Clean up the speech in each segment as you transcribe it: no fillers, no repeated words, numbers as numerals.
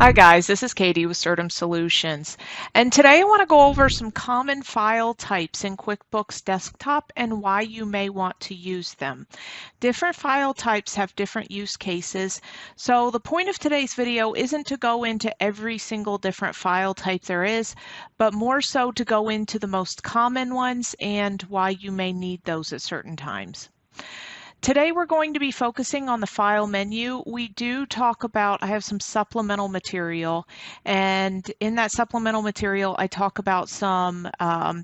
Hi guys, this is Katie with Certum Solutions, and today I want to go over some common file types in QuickBooks Desktop and why you may want to use them. Different file types have different use cases, so the point of today's video isn't to go into every single different file type there is, but more so to go into the most common ones and why you may need those at certain times. Today we're going to be focusing on the file menu. We do talk about, I have some supplemental material, and in that supplemental material I talk about some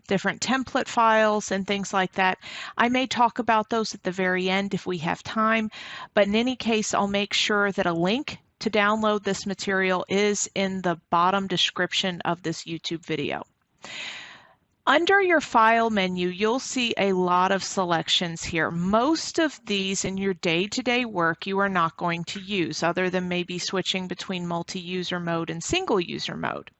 different template files and things like that. I may talk about those at the very end if we have time, but in any case I'll make sure that a link to download this material is in the bottom description of this YouTube video. Under your file menu, you'll see a lot of selections here. Most of these in your day-to-day work you are not going to use, other than maybe switching between multi-user mode and single user mode.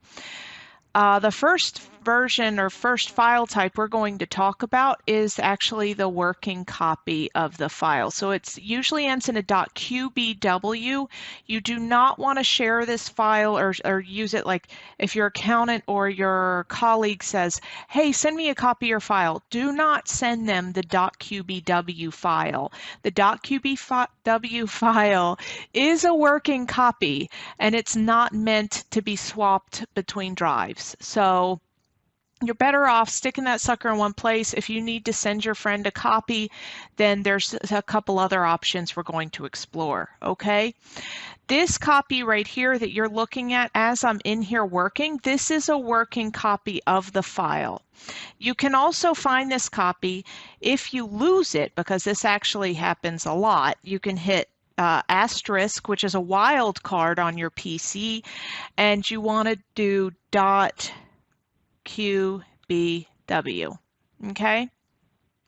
The first version or first file type we're going to talk about is actually the working copy of the file. So it usually ends in a .qbw. You do not want to share this file or use it like if your accountant or your colleague says, hey, send me a copy of your file. Do not send them the .qbw file. The .qbw file is a working copy and it's not meant to be swapped between drives. So you're better off sticking that sucker in one place. If you need to send your friend a copy, then there's a couple other options we're going to explore, okay? This copy right here that you're looking at as I'm in here working, this is a working copy of the file. You can also find this copy if you lose it, because this actually happens a lot. You can hit asterisk, which is a wild card on your PC, and you want to do .qbw, okay?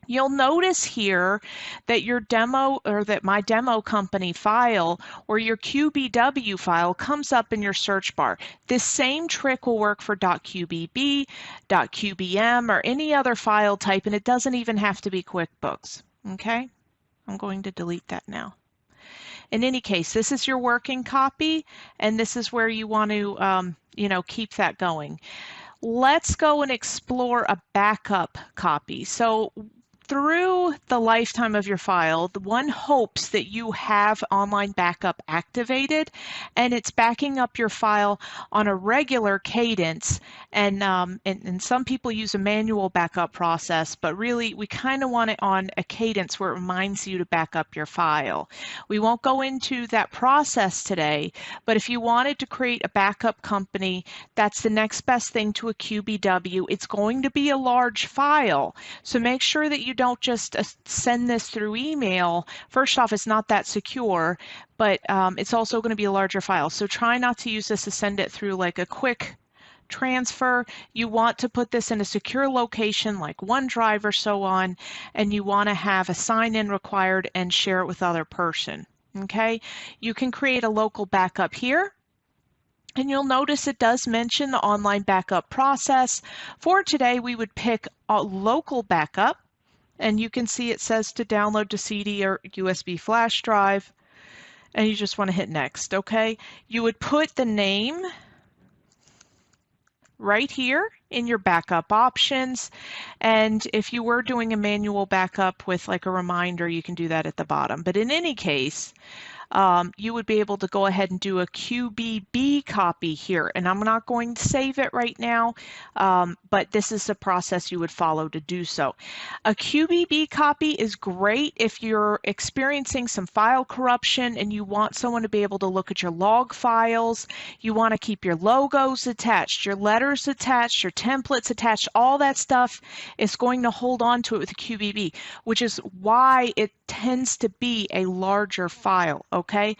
You'll notice here that your demo or that my demo company file or your QBW file comes up in your search bar. This same trick will work for .qbb, .qbm, or any other file type, and it doesn't even have to be QuickBooks, okay? I'm going to delete that now. In any case, this is your working copy, and this is where you want to, keep that going. Let's go and explore a backup copy. So through the lifetime of your file, the one hopes that you have online backup activated and it's backing up your file on a regular cadence. And some people use a manual backup process, but really we kind of want it on a cadence where it reminds you to back up your file. We won't go into that process today, but if you wanted to create a backup company, that's the next best thing to a QBW. It's going to be a large file, so make sure that you don't just send this through email. First off, it's not that secure, but it's also going to be a larger file. So try not to use this to send it through like a quick transfer. You want to put this in a secure location like OneDrive or so on, and you want to have a sign-in required and share it with other person. Okay, you can create a local backup here. And you'll notice it does mention the online backup process. For today, we would pick a local backup. And you can see it says to download to CD or USB flash drive, and you just want to hit next, okay? You would put the name right here in your backup options, and if you were doing a manual backup with like a reminder, you can do that at the bottom. But in any case, you would be able to go ahead and do a QBB copy here. And I'm not going to save it right now, but this is the process you would follow to do so. A QBB copy is great if you're experiencing some file corruption and you want someone to be able to look at your log files. You want to keep your logos attached, your letters attached, your templates attached, all that stuff is going to hold on to it with a QBB, which is why it tends to be a larger file, okay?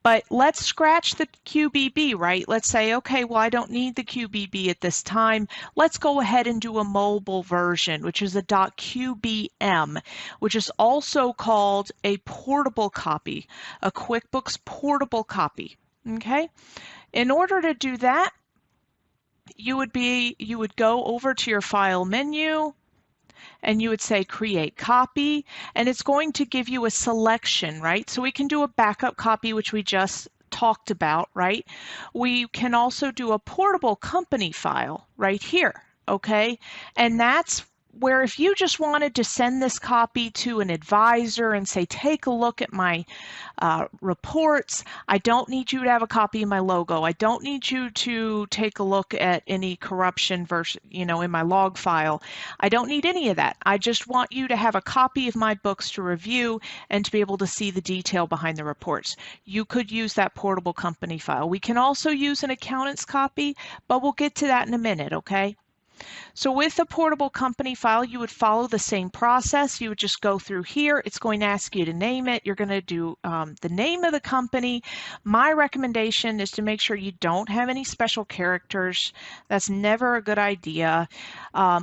But let's scratch the QBB, right? Let's say, okay, well, I don't need the QBB at this time. Let's go ahead and do a mobile version, which is a .qbm, which is also called a portable copy, a QuickBooks portable copy, okay? In order to do that, you would go over to your file menu, and you would say create copy, and it's going to give you a selection, right? So we can do a backup copy, which we just talked about, right? We can also do a portable company file right here, okay? And that's where if you just wanted to send this copy to an advisor and say, take a look at my reports, I don't need you to have a copy of my logo. I don't need you to take a look at any corruption version, in my log file. I don't need any of that. I just want you to have a copy of my books to review and to be able to see the detail behind the reports. You could use that portable company file. We can also use an accountant's copy, but we'll get to that in a minute, okay? So with a portable company file, you would follow the same process. You would just go through here. It's going to ask you to name it. You're going to do the name of the company. My recommendation is to make sure you don't have any special characters. That's never a good idea.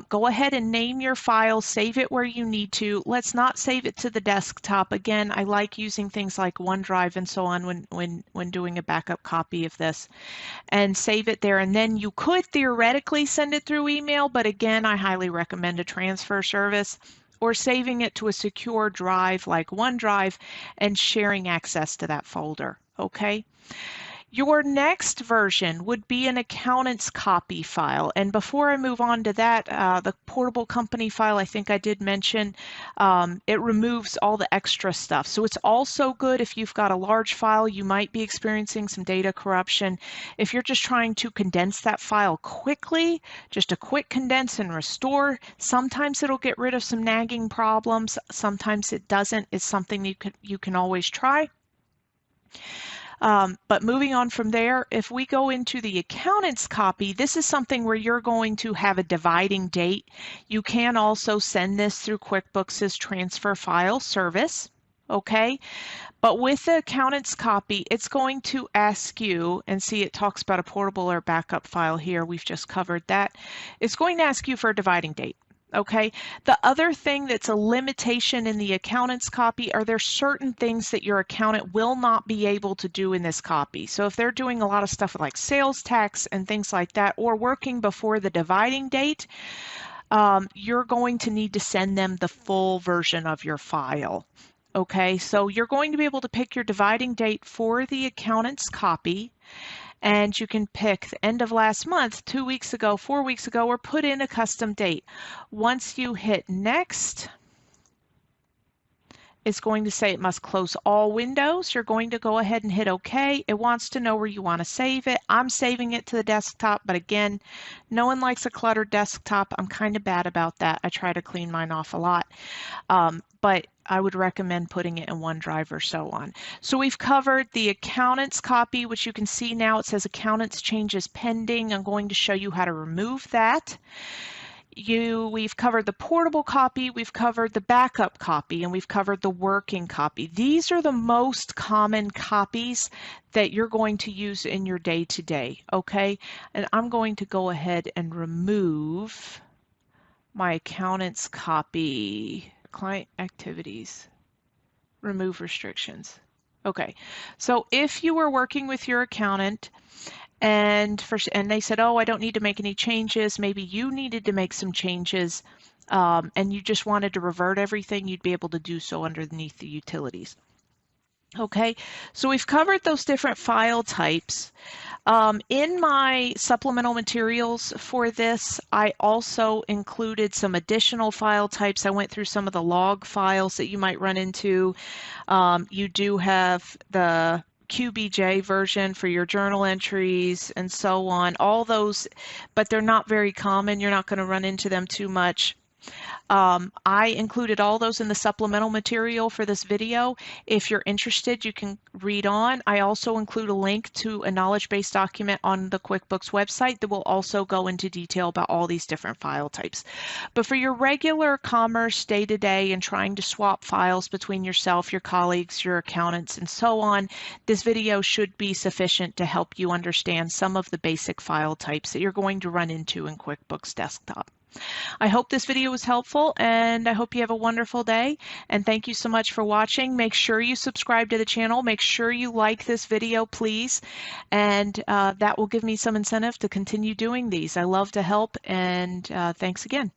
Go ahead and name your file. Save it where you need to. Let's not save it to the desktop. Again, I like using things like OneDrive and so on when doing a backup copy of this, and save it there. And then you could theoretically send it through email, but again, I highly recommend a transfer service or saving it to a secure drive like OneDrive and sharing access to that folder, okay? Your next version would be an accountant's copy file. And before I move on to that, the portable company file, I think I did mention, it removes all the extra stuff. So it's also good if you've got a large file, you might be experiencing some data corruption. If you're just trying to condense that file quickly, just a quick condense and restore, sometimes it'll get rid of some nagging problems, sometimes it doesn't. It's something you can always try. But moving on from there, if we go into the accountant's copy, this is something where you're going to have a dividing date. You can also send this through QuickBooks' transfer file service, okay? But with the accountant's copy, it's going to ask you, and see it talks about a portable or backup file here, we've just covered that. It's going to ask you for a dividing date. Okay, the other thing that's a limitation in the accountant's copy are there certain things that your accountant will not be able to do in this copy. So if they're doing a lot of stuff like sales tax and things like that, or working before the dividing date, you're going to need to send them the full version of your file. Okay, so you're going to be able to pick your dividing date for the accountant's copy. And you can pick the end of last month, 2 weeks ago, 4 weeks ago, or put in a custom date. Once you hit next, it's going to say it must close all windows. You're going to go ahead and hit OK. It wants to know where you want to save it. I'm saving it to the desktop, but again, no one likes a cluttered desktop. I'm kind of bad about that. I try to clean mine off a lot. But I would recommend putting it in OneDrive or so on. So we've covered the accountant's copy, which you can see now it says accountant's changes pending. I'm going to show you how to remove that. We've covered the portable copy, we've covered the backup copy, and we've covered the working copy. These are the most common copies that you're going to use in your day-to-day, okay? And I'm going to go ahead and remove my accountant's copy. Client activities, remove restrictions. Okay, so if you were working with your accountant and they said, oh, I don't need to make any changes, maybe you needed to make some changes and you just wanted to revert everything, you'd be able to do so underneath the utilities. Okay, so we've covered those different file types. In my supplemental materials for this, I also included some additional file types. I went through some of the log files that you might run into. You do have the QBJ version for your journal entries and so on, all those, but they're not very common. You're not going to run into them too much. I included all those in the supplemental material for this video. If you're interested, you can read on. I also include a link to a knowledge-based document on the QuickBooks website that will also go into detail about all these different file types. But for your regular commerce day-to-day and trying to swap files between yourself, your colleagues, your accountants, and so on, this video should be sufficient to help you understand some of the basic file types that you're going to run into in QuickBooks Desktop. I hope this video was helpful, and I hope you have a wonderful day, and thank you so much for watching. Make sure you subscribe to the channel. Make sure you like this video, please, and that will give me some incentive to continue doing these. I love to help, and thanks again.